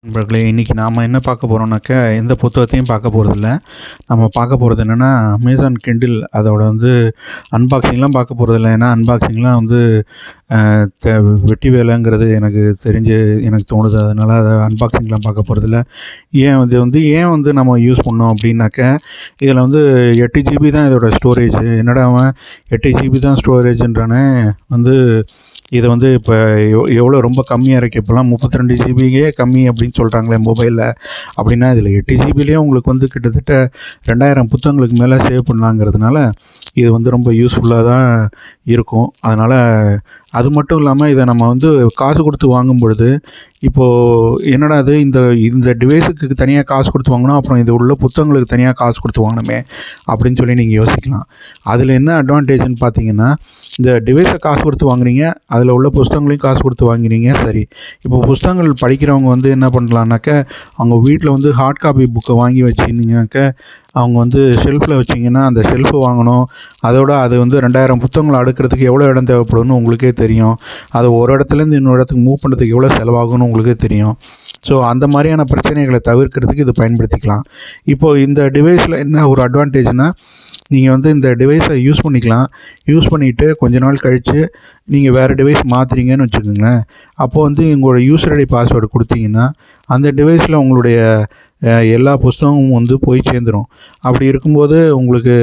நண்பர்களே, இன்றைக்கி நாம் என்ன பார்க்க போகிறோம்னாக்க, எந்த புத்தகத்தையும் பார்க்க போகிறதில்ல. நம்ம பார்க்க போகிறது என்னென்னா, அமேசான் கிண்டில் அதோட அன்பாக்சிங்லாம் பார்க்க போகிறதில்ல. ஏன்னா அன்பாக்சிங்லாம் த வெட்டி வேலைங்கிறது எனக்கு தோணுது. அதனால் அதை அன்பாக்சிங்லாம் பார்க்க போகிறதில்ல. ஏன் நம்ம யூஸ் பண்ணோம் அப்படின்னாக்க, இதில் 8 ஜிபி தான் இதோட ஸ்டோரேஜ். என்னடா அவன் 8 ஜிபி தான் ஸ்டோரேஜ்ன்றானே. இதை இப்போ எவ்வளோ ரொம்ப கம்மியாக இருக்குது. இப்போலாம் 32 ஜிபியே கம்மி அப்படின்னு சொல்கிறாங்களே மொபைலில். அப்படின்னா இதில் 8 ஜிபிலேயே உங்களுக்கு கிட்டத்தட்ட 2000 புத்தகங்களுக்கு மேலே சேவ் பண்ணலாங்கிறதுனால இது ரொம்ப யூஸ்ஃபுல்லாக தான் இருக்கும். அதனால் அது மட்டும் இல்லாமல் இதை நம்ம காசு கொடுத்து வாங்கும் பொழுது, இப்போது என்னடா இது இந்த டிவைஸுக்கு தனியாக காசு கொடுத்து வாங்கணும், அப்புறம் இது உள்ள புத்தகங்களுக்கு தனியாக காசு கொடுத்து வாங்கணுமே அப்படின்னு சொல்லி நீங்கள் யோசிக்கலாம். அதில் என்ன அட்வான்டேஜ்னு பார்த்தீங்கன்னா, இந்த டிவைஸை காசு கொடுத்து வாங்குறீங்க, அதில் உள்ள புத்தகங்களையும் காசு கொடுத்து வாங்குறீங்க. சரி, இப்போ புத்தகங்கள் படிக்கிறவங்க என்ன பண்ணலான்னாக்க, அவங்க வீட்டில் ஹார்ட் காப்பி புக்கை வாங்கி வச்சுருந்தீங்கனாக்க, அவங்க ஷெல்ஃபில் வச்சிங்கன்னா அந்த ஷெல்ஃபு வாங்கணும். அதோட அது 2000 புத்தகங்களை அடுக்கிறதுக்கு எவ்வளோ இடம் தேவைப்படும்னு உங்களுக்கே தெரியும். அது ஒரு இடத்துலேருந்து இன்னொரு இடத்துக்கு மூவ் பண்ணுறதுக்கு எவ்வளோ செலவாகும்னு உங்களுக்கே தெரியும். ஸோ அந்த மாதிரியான பிரச்சனைகளை தவிர்க்கிறதுக்கு இது பயன்படுத்திக்கலாம். இப்போது இந்த டிவைஸில் என்ன ஒரு அட்வான்டேஜ்னால், நீங்கள் இந்த டிவைஸை யூஸ் பண்ணிக்கலாம். யூஸ் பண்ணிவிட்டு கொஞ்ச நாள் கழித்து நீங்கள் வேறு டிவைஸ் மாற்றுறீங்கன்னு வச்சுக்கோங்களேன். அப்போது உங்களோட யூசர் ஐடி பாஸ்வேர்டு கொடுத்தீங்கன்னா, அந்த டிவைஸில் உங்களுடைய எல்லா புத்தகமும் போய் சேர்ந்துடும். அப்படி இருக்கும்போது உங்களுக்கு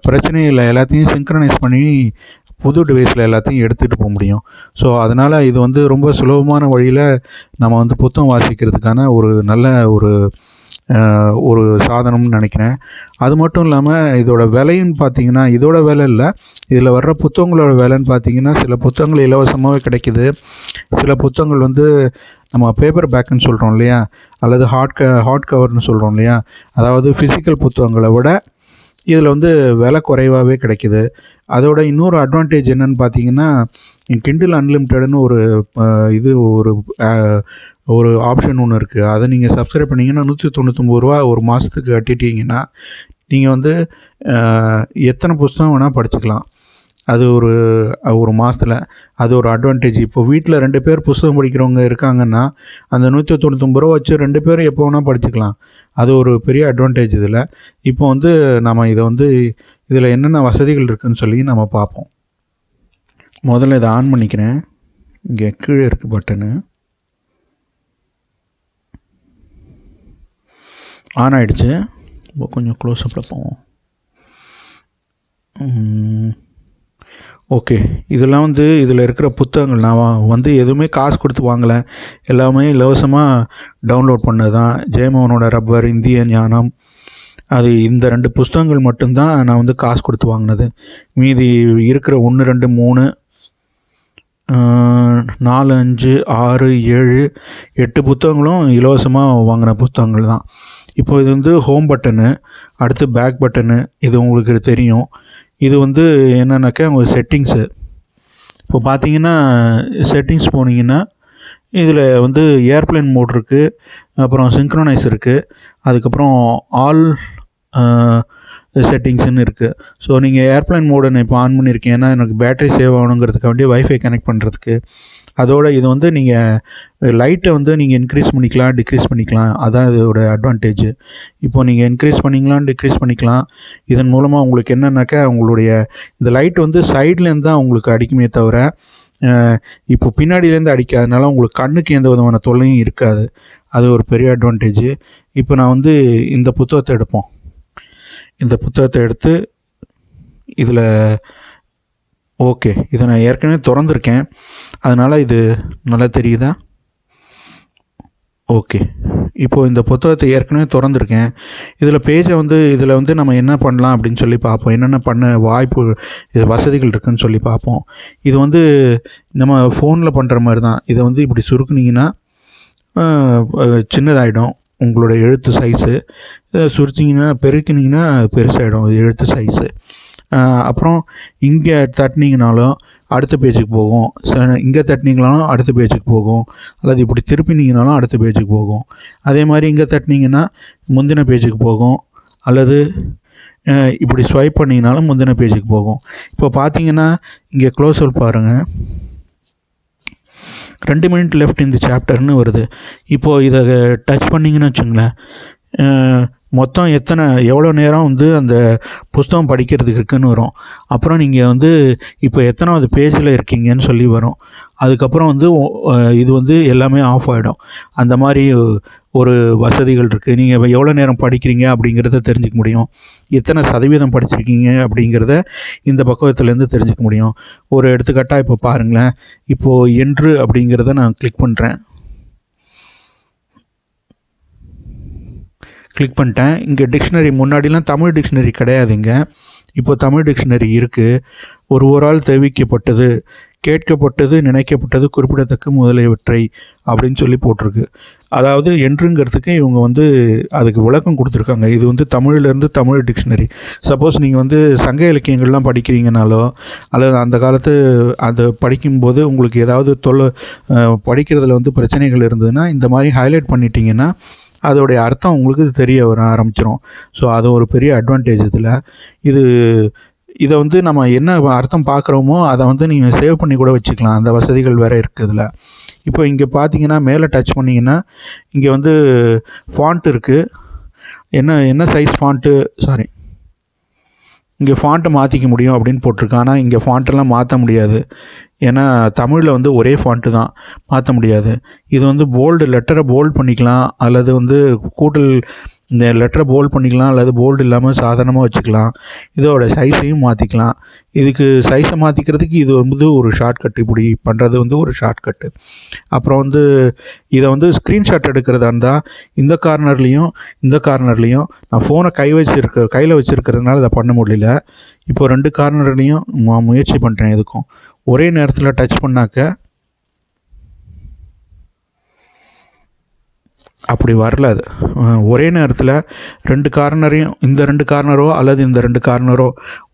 பிரச்சனை இல்லை. எல்லாத்தையும் சிங்க்ரனைஸ் பண்ணி புது டிவைஸில் எல்லாத்தையும் எடுத்துகிட்டு போக முடியும். ஸோ அதனால் இது ரொம்ப சுலபமான வழியில் நம்ம புத்தகம் வாசிக்கிறதுக்கான ஒரு நல்ல ஒரு சாதனம்னு நினைக்கிறேன். அது மட்டும் இல்லாமல் இதோட விலைன்னு பார்த்தீங்கன்னா, இதோட விலை இல்லை, இதில் வர்ற புத்தகங்களோட விலைன்னு பார்த்தீங்கன்னா, சில புத்தகங்கள் இலவசமாகவே கிடைக்கிது. சில புத்தகங்கள் நம்ம பேப்பர் பேக்குன்னு சொல்கிறோம் இல்லையா, அல்லது ஹார்ட் கவர்னு சொல்கிறோம் இல்லையா, அதாவது ஃபிசிக்கல் புத்தகங்களை விட இதில் விலை குறைவாகவே கிடைக்கிது. அதோட இன்னொரு அட்வான்டேஜ் என்னென்னு பார்த்தீங்கன்னா, கிண்டில் அன்லிமிட்டட்னு ஒரு ஆப்ஷன் ஒன்று இருக்குது. அதை நீங்கள் சப்ஸ்கிரைப் பண்ணிங்கன்னா ₹199 ஒரு மாதத்துக்கு கட்டிட்டீங்கன்னா, நீங்கள் எத்தனை புத்தகம் வேணால் படிச்சுக்கலாம். அது ஒரு மாதத்தில். அது ஒரு அட்வான்டேஜ். இப்போ வீட்டில் 2 பேர் புத்தகம் படிக்கிறவங்க இருக்காங்கன்னா, அந்த ₹199 வச்சு 2 பேரும் எப்போ வேணால் படிச்சுக்கலாம். அது ஒரு பெரிய அட்வான்டேஜ் இதில். இப்போ நம்ம இதில் என்னென்ன வசதிகள் இருக்குதுன்னு சொல்லி நம்ம பார்ப்போம். முதல்ல இதை ஆன் பண்ணிக்கிறேன். இங்கே கீழே இருக்குது பட்டனு. ஆன் ஆகிடுச்சு. இப்போ கொஞ்சம் க்ளோஸ்அப்பில் போவோம். ஓகே, இதெல்லாம் இதில் இருக்கிற புத்தகங்கள் நான் எதுவுமே காசு கொடுத்து வாங்கலை. எல்லாமே இலவசமாக டவுன்லோட் பண்ணது தான். ஜெயமோகனோட ரப்பர், இந்திய ஞானம், அது இந்த 2 புத்தகங்கள் மட்டும்தான் நான் காசு கொடுத்து வாங்கினது. மீதி இருக்கிற 1, 2, 3, 4, 5, 6, 7, 8 புத்தகங்களும் இலவசமாக வாங்கின புத்தகங்கள் தான். இப்போ இது ஹோம் பட்டனு, அடுத்து பேக் பட்டனு. இது உங்களுக்கு தெரியும். இது என்னன்னாக்கா உங்கள் செட்டிங்ஸு. இப்போ பார்த்தீங்கன்னா, செட்டிங்ஸ் போனீங்கன்னா இதில் ஏர்ப்ளேன் மோட் இருக்குது, அப்புறம் சிங்க்ரோனைஸ் இருக்குது, அதுக்கப்புறம் ஆல் செட்டிங்ஸ்ன்னு இருக்குது. ஸோ நீங்கள் ஏர்ப்ளேன் மோடை நான் இப்போ ஆன் பண்ணியிருக்கேன். ஏன்னா எனக்கு பேட்டரி சேவ் ஆகணுங்கிறதுக்காண்டி வைஃபை கனெக்ட் பண்ணுறதுக்கு. அதோடு இது நீங்கள் லைட்டை நீங்கள் இன்க்ரீஸ் பண்ணிக்கலாம், டிக்ரீஸ் பண்ணிக்கலாம். அதான் இதோட அட்வான்டேஜ். இப்போ நீங்கள் இன்க்ரீஸ் பண்ணிக்கலாம், டிக்ரீஸ் பண்ணிக்கலாம். இதன் மூலமாக உங்களுக்கு என்னன்னாக்கா, உங்களுடைய இந்த லைட் சைட்லேருந்து தான் உங்களுக்கு அடிக்குமே தவிர, இப்போ பின்னாடியிலேருந்து அடிக்காதனால உங்களுக்கு கண்ணுக்கு எந்த விதமான தொல்லையும் இருக்காது. அது ஒரு பெரிய அட்வான்டேஜ். இப்போ நான் இந்த புத்தகத்தை எடுப்போம். இந்த புத்தகத்தை எடுத்து இதில் ஓகே, இதை நான் ஏற்கனவே திறந்துருக்கேன், அதனால் இது நல்லா தெரியுதா? ஓகே, இப்போது இந்த புத்தகத்தை ஏற்கனவே திறந்துருக்கேன். இதில் பேஜை இதில் நம்ம என்ன பண்ணலாம் அப்படின்னு சொல்லி பார்ப்போம். என்னென்ன பண்ண வாய்ப்பு இது வசதிகள் இருக்குதுன்னு சொல்லி பார்ப்போம். இது நம்ம ஃபோனில் பண்ணுற மாதிரி தான். இதை இப்படி சுருக்குனிங்கன்னா சின்னதாகிடும் உங்களோட எழுத்து சைஸு. சுருச்சிங்கன்னா பெருக்கினீங்கன்னா பெருசாகிடும் எழுத்து சைஸு. அப்புறம் இங்கே தட்டினீங்கனாலும் அடுத்த பேஜுக்கு போகும். இங்கே தட்டினீங்கனாலும் அடுத்த பேஜுக்கு போகும். அல்லது இப்படி திருப்பினீங்கனாலும் அடுத்த பேஜுக்கு போகும். அதே மாதிரி இங்கே தட்டினீங்கன்னா முந்தின பேஜுக்கு போகும். அல்லது இப்படி ஸ்வைப் பண்ணிங்கனாலும் முந்தின பேஜுக்கு போகும். இப்போ பார்த்தீங்கன்னா இங்கே க்ளோஸ் அப் பாருங்கள். 2 மினிட் லெஃப்ட் இந்த சாப்டர்னு வருது. இப்போது இதை டச் பண்ணிங்கன்னு வச்சுங்களேன், மொத்தம் எவ்வளோ நேரம் வந்து அந்த புஸ்தகம் படிக்கிறதுக்கு இருக்குதுன்னு வரும். அப்புறம் நீங்கள் வந்து இப்போ எத்தனாவது பேஜில் இருக்கீங்கன்னு சொல்லி வரும். அதுக்கப்புறம் வந்து இது வந்து எல்லாமே ஆஃப் ஆகிடும். அந்த மாதிரி ஒரு வசதிகள் இருக்குது. நீங்கள் எவ்வளோ நேரம் படிக்கிறீங்க அப்படிங்கிறத தெரிஞ்சுக்க முடியும். எத்தனை சதவீதம் படிச்சிருக்கீங்க அப்படிங்கிறத இந்த பக்கத்துலேருந்து தெரிஞ்சுக்க முடியும். ஒரு எடுத்துக்காட்டாக இப்போ பாருங்களேன், இப்போது என்று அப்படிங்கிறத நான் கிளிக் பண்ணுறேன். கிளிக் பண்ணிட்டேன். இங்கே டிக்ஷனரி, முன்னாடிலாம் தமிழ் டிக்ஷனரி கிடையாதுங்க. இப்போ தமிழ் டிக்ஷனரி இருக்குது. ஒருவரால் தெரிவிக்கப்பட்டது, கேட்கப்பட்டது, நினைக்கப்பட்டது, குறிப்பிடத்தக்க முதலியவற்றை அப்படின்னு சொல்லி போட்டிருக்கு. அதாவது என்றுங்கிறதுக்கு இவங்க வந்து அதுக்கு விளக்கம் கொடுத்துருக்காங்க. இது வந்து தமிழ்லேருந்து தமிழ் டிக்ஷனரி. சப்போஸ் நீங்கள் வந்து சங்க இலக்கியங்கள்லாம் படிக்கிறீங்கனாலோ அல்லது அந்த காலத்து அதை படிக்கும்போது உங்களுக்கு ஏதாவது படிக்கிறதுல வந்து பிரச்சனைகள் இருந்ததுன்னா இந்த மாதிரி ஹைலைட் பண்ணிட்டீங்கன்னா அதோடைய அர்த்தம் உங்களுக்கு தெரிய வர ஆரம்பிச்சிடும். ஸோ அது ஒரு பெரிய அட்வான்டேஜ் இதை வந்து நம்ம என்ன அர்த்தம் பார்க்குறோமோ அதை வந்து நீங்கள் சேவ் பண்ணி கூட வச்சுக்கலாம். அந்த வசதிகள் வேறு இருக்குது இதில். இப்போ இங்கே பார்த்தீங்கன்னா மேலே டச் பண்ணிங்கன்னா இங்கே வந்து ஃபாண்ட் இருக்குது. என்ன சைஸ் ஃபாண்ட்டு, இங்கே ஃபாண்ட்டை மாற்றிக்க முடியும் அப்படின்னு போட்டிருக்கு. ஆனால் இங்கே ஃபாண்ட்டெல்லாம் மாற்ற முடியாது. ஏன்னா தமிழில் வந்து ஒரே ஃபாண்ட்டு தான், மாற்ற முடியாது. இது வந்து லெட்டரை போல்ட் பண்ணிக்கலாம், அல்லது வந்து இந்த லெட்டரை போல்ட் பண்ணிக்கலாம், அல்லது போல்டு இல்லாமல் சாதாரணமாக வச்சுக்கலாம். இதோட சைஸையும் மாற்றிக்கலாம். இதுக்கு சைஸை மாற்றிக்கிறதுக்கு இது வந்து ஒரு ஷார்ட்கட். இப்படி பண்ணுறது வந்து ஒரு ஷார்ட்கட்டு. அப்புறம் வந்து இதை வந்து ஸ்க்ரீன்ஷாட் எடுக்கிறதா இருந்தால் இந்த கார்னர்லேயும் நான் ஃபோனை கையில் வச்சுருக்கிறதுனால இதை பண்ண முடியல. இப்போ 2 கார்னர்லேயும் முயற்சி பண்ணுறேன். எதுக்கும் ஒரே நேரத்தில் டச் பண்ணாக்க அப்படி வரல. அது ஒரே நேரத்தில் 2 கார்னரையும், இந்த 2 கார்னரோ அல்லது இந்த 2 கார்னரோ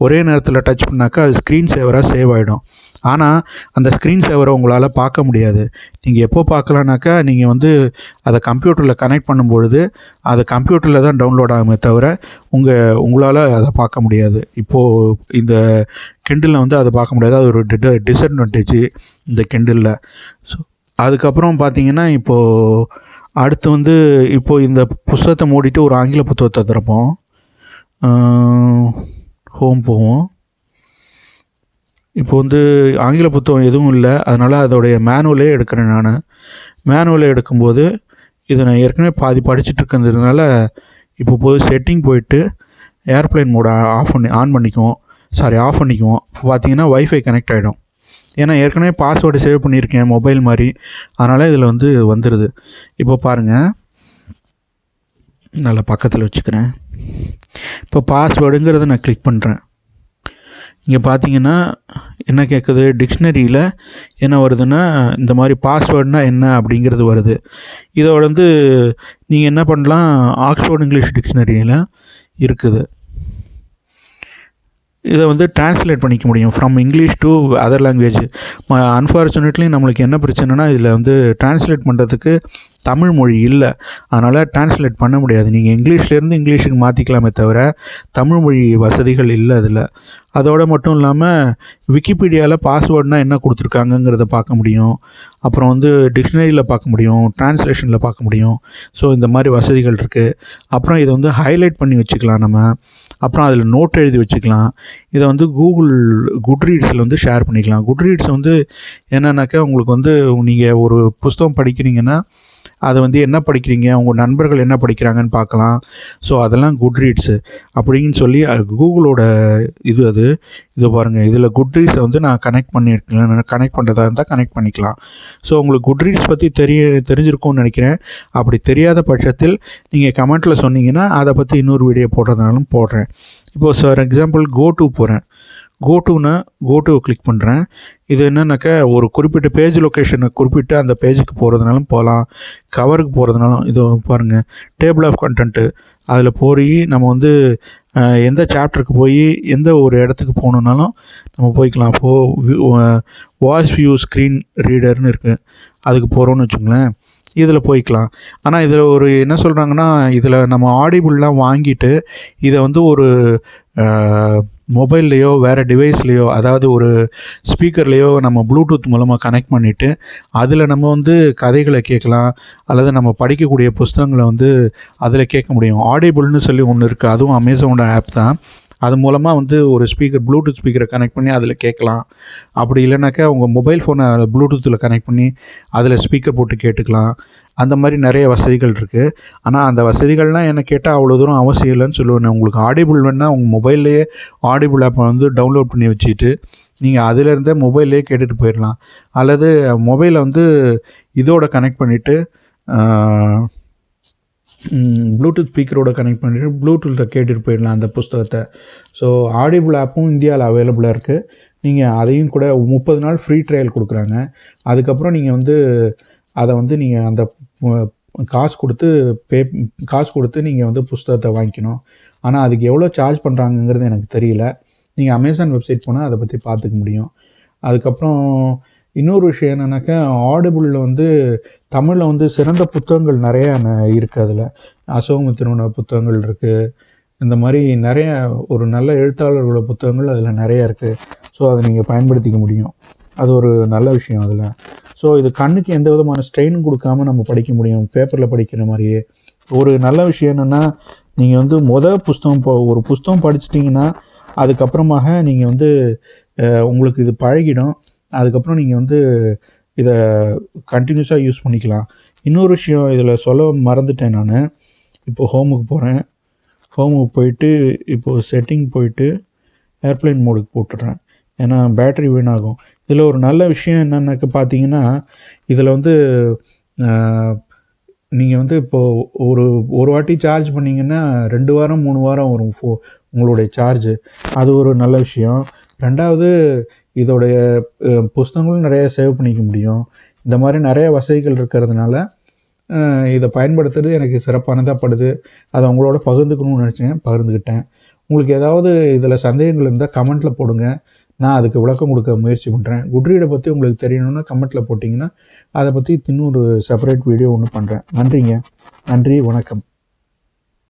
ஒரே நேரத்தில் டச் பண்ணாக்கா அது ஸ்க்ரீன் சேவராக சேவ் ஆகிடும். ஆனால் அந்த ஸ்க்ரீன் சேவரை உங்களால் பார்க்க முடியாது. நீங்கள் எப்போ பார்க்கலான்னாக்கா நீங்கள் வந்து அதை கம்ப்யூட்டரில் கனெக்ட் பண்ணும்பொழுது அது கம்ப்யூட்டரில் தான் டவுன்லோட் ஆகுமே தவிர உங்களால் அதை பார்க்க முடியாது. இப்போது இந்த கிண்டிலில் வந்து அதை பார்க்க முடியாது. அது ஒரு டிஸ்அட்வான்டேஜ் இந்த கிண்டிலில். ஸோ அதுக்கப்புறம் பார்த்தீங்கன்னா இப்போது அடுத்து வந்து இப்போது இந்த புத்தகத்தை மூடிட்டு ஒரு ஆங்கில புத்தகத்தை திறப்போம். ஹோம் போவோம். இப்போ வந்து ஆங்கில புத்தகம் எதுவும் இல்லை, அதனால் அதோடைய மேனுவலே எடுக்கிறேன். நான் மேனுவலே எடுக்கும்போது இதை நான் ஏற்கனவே பாதி படிச்சுட்டு இருக்கிறதுனால இப்போ போய் செட்டிங் போயிட்டு ஏர்ப்ளைன் மோட ஆஃப் பண்ணிக்குவோம். இப்போ பார்த்தீங்கன்னா வைஃபை கனெக்ட் ஆகிடும். ஏன்னா ஏற்கனவே பாஸ்வேர்டு சேவ் பண்ணியிருக்கேன் மொபைல் மாதிரி, அதனால் இதில் வந்து வந்துடுது. இப்போ பாருங்கள், நல்லா பக்கத்தில் வச்சுக்கிறேன். இப்போ பாஸ்வேர்டுங்கிறத நான் கிளிக் பண்ணுறேன். இங்கே பார்த்தீங்கன்னா என்ன கேட்குது, டிக்ஷனரியில் என்ன வருதுன்னா இந்த மாதிரி பாஸ்வேர்டுனா என்ன அப்படிங்கிறது வருது. இதோட வந்து நீங்கள் என்ன பண்ணலாம், ஆக்ஸ்ஃபோர்ட் இங்கிலீஷ் டிக்ஷனரியில் இருக்குது. இதை வந்து டிரான்ஸ்லேட் பண்ணிக்க முடியும் from English to other language. Unfortunately நம்மளுக்கு என்ன பிரச்சனைனா இதில் வந்து டிரான்ஸ்லேட் பண்ணுறதுக்கு தமிழ் மொழி இல்லை, அதனால் டிரான்ஸ்லேட் பண்ண முடியாது. நீங்கள் இங்கிலீஷ்லேருந்து இங்கிலீஷுக்கு மாற்றிக்கலாமே தவிர தமிழ் மொழி வசதிகள் இல்லை அதில். அதோடு மட்டும் இல்லாமல் விக்கிபீடியாவில் பாஸ்வேர்டுனால் என்ன கொடுத்துருக்காங்கங்கிறத பார்க்க முடியும். அப்புறம் வந்து டிக்ஷனரியில் பார்க்க முடியும், டிரான்ஸ்லேஷனில் பார்க்க முடியும். ஸோ இந்த மாதிரி வசதிகள் இருக்குது. அப்புறம் இதை வந்து ஹைலைட் பண்ணி வச்சுக்கலாம் நம்ம. அப்புறம் அதில் நோட் எழுதி வச்சுக்கலாம். இதை வந்து குட்ரீட்ஸில் வந்து ஷேர் பண்ணிக்கலாம். குட்ரீட்ஸ் வந்து என்னன்னாக்கா உங்களுக்கு வந்து நீங்கள் ஒரு புஸ்தகம் படிக்கிறீங்கன்னா அதை வந்து என்ன படிக்கிறீங்க, உங்கள் நண்பர்கள் என்ன படிக்கிறாங்கன்னு பார்க்கலாம். ஸோ அதெல்லாம் குட்ரீட்ஸு அப்படின்னு சொல்லி கூகுளோட இது பாருங்கள். இதில் குட்ரீட்ஸை வந்து நான் கனெக்ட் பண்ணுறதா இருந்தால் கனெக்ட் பண்ணிக்கலாம். ஸோ உங்களுக்கு குட்ரீட்ஸ் பற்றி தெரிஞ்சிருக்கும்னு நினைக்கிறேன். அப்படி தெரியாத பட்சத்தில் நீங்கள் கமெண்ட்டில் சொன்னீங்கன்னா அதை பற்றி இன்னொரு வீடியோ போடுறதுனாலும் போடுறேன். இப்போது for example go to click பண்ணுறேன். இது என்னன்னாக்கா ஒரு குறிப்பிட்ட பேஜ் லொக்கேஷனை குறிப்பிட்டு அந்த பேஜுக்கு போகிறதுனாலும் போகலாம், கவருக்கு போகிறதுனாலும். இது பாருங்கள், டேபிள் ஆஃப் கண்டென்ட்டு, அதில் போய் நம்ம வந்து எந்த சாப்டருக்கு போய் எந்த ஒரு இடத்துக்கு போகணுன்னாலும் நம்ம போய்க்கலாம். வாய்ஸ் வியூ ஸ்க்ரீன் ரீடர்னு இருக்குது, அதுக்கு போகிறோன்னு வச்சுங்களேன், இதில் போய்க்கலாம். ஆனால் இதில் ஒரு என்ன சொல்கிறாங்கன்னா, இதில் நம்ம ஆடிபிள்லாம் வாங்கிட்டு இதை வந்து ஒரு மொபைல்லையோ வேறு டிவைஸ்லேயோ, அதாவது ஒரு ஸ்பீக்கர்லேயோ நம்ம ப்ளூடூத் மூலமாக கனெக்ட் பண்ணிவிட்டு அதில் நம்ம வந்து கதைகளை கேட்கலாம், அல்லது நம்ம படிக்கக்கூடிய புஸ்தகங்களை வந்து அதில் கேட்க முடியும். ஆடிபிள்னு சொல்லி ஒன்று இருக்குது, அதுவும் அமேசானோட ஆப் தான். அது மூலமாக வந்து ஒரு ஸ்பீக்கர் ப்ளூடூத் ஸ்பீக்கரை கனெக்ட் பண்ணி அதில் கேட்கலாம். அப்படி இல்லைனாக்கா உங்கள் மொபைல் ஃபோனை ப்ளூடூத்தில் கனெக்ட் பண்ணி அதில் ஸ்பீக்கர் போட்டு கேட்டுக்கலாம். அந்த மாதிரி நிறைய வசதிகள் இருக்குது. ஆனால் அந்த வசதிகள்லாம் என்ன கேட்டால் அவ்வளோ தூரம் அவசியம் இல்லைன்னு சொல்லுவேன். உங்களுக்கு ஆடிபிள் வேணால் உங்கள் மொபைல்லையே ஆடிபிள் ஆப்பை வந்து டவுன்லோட் பண்ணி வச்சுட்டு நீங்கள் அதிலேருந்தே மொபைல்லையே கேட்டுட்டு போயிடலாம். அல்லது மொபைலை வந்து இதோட கனெக்ட் பண்ணிவிட்டு ப்ளூடூத் ஸ்பீக்கரோட கனெக்ட் பண்ணிவிட்டு ப்ளூடூத்தில் கேட்டுட்டு போயிடலாம் அந்த புஸ்தகத்தை. ஸோ ஆடிபிள் ஆப்பும் இந்தியாவில் அவைலபிளாக இருக்குது. நீங்கள் அதையும் கூட 30 நாள் ஃப்ரீ ட்ரையல் கொடுக்குறாங்க. அதுக்கப்புறம் நீங்கள் வந்து அதை வந்து நீங்கள் அந்த காசு கொடுத்து நீங்கள் வந்து புஸ்தகத்தை வாங்கிக்கணும். ஆனால் அதுக்கு எவ்வளோ சார்ஜ் பண்ணுறாங்கங்கிறது எனக்கு தெரியல. நீங்கள் அமேசான் வெப்சைட் போனால் அதை பற்றி பார்த்துக்க முடியும். அதுக்கப்புறம் இன்னொரு விஷயம் என்னென்னாக்கா, ஆடிபிளில் வந்து தமிழில் வந்து சிறந்த புத்தகங்கள் நிறையா இருக்குது. அதில் அசோகமித்திரனோட புத்தகங்கள் இருக்குது. இந்த மாதிரி நிறைய ஒரு நல்ல எழுத்தாளர்களோட புத்தகங்கள் அதில் நிறையா இருக்குது. ஸோ அதை நீங்கள் பயன்படுத்திக்க முடியும். அது ஒரு நல்ல விஷயம் அதில். ஸோ இது கண்ணுக்கு எந்த விதமான ஸ்ட்ரெயினும் கொடுக்காமல் நம்ம படிக்க முடியும், பேப்பரில் படிக்கிற மாதிரியே. ஒரு நல்ல விஷயம் என்னென்னா, நீங்கள் வந்து ஒரு புஸ்தகம் படிச்சிட்டிங்கன்னா அதுக்கப்புறமாக நீங்கள் வந்து உங்களுக்கு இது பழகிடும். அதுக்கப்புறம் நீங்கள் வந்து இதை கண்டினியூஸாக யூஸ் பண்ணிக்கலாம். இன்னொரு விஷயம் இதில் சொல்ல மறந்துட்டேன் நான். இப்போது ஹோமுக்கு போகிறேன். ஹோமுக்கு போயிட்டு இப்போது செட்டிங் போயிட்டு ஏர்ப்ளைன் மோடுக்கு போட்டுடுறேன். ஏன்னா பேட்ரி வீணாகும். இதில் ஒரு நல்ல விஷயம் என்னென்னாக்க பார்த்தீங்கன்னா, இதில் வந்து நீங்கள் வந்து இப்போது ஒரு வாட்டி சார்ஜ் பண்ணிங்கன்னா 2 வாரம் 3 வாரம் வரும் உங்களுடைய சார்ஜு. அது ஒரு நல்ல விஷயம். 2வது இதோடைய புஸ்தகங்களும் நிறைய சேவ் பண்ணிக்க முடியும். இந்த மாதிரி நிறைய வசதிகள் இருக்கிறதுனால இதை பயன்படுத்துறது எனக்கு சிறப்பானதாக படுது. அதை உங்களோட பகிர்ந்துக்கணும்னு நினச்சேன், பகிர்ந்துக்கிட்டேன். உங்களுக்கு ஏதாவது இதில் சந்தேகங்கள் இருந்தால் கமெண்ட்டில் போடுங்க. நான் அதுக்கு விளக்கம் கொடுக்க முயற்சி பண்ணுறேன். குட்ரீடை பற்றி உங்களுக்கு தெரியணும்னா கமெண்ட்டில் போட்டிங்கன்னா அதை பற்றி இன்னொரு செப்பரேட் வீடியோ ஒன்று பண்ணுறேன். நன்றிங்க. நன்றி, வணக்கம்.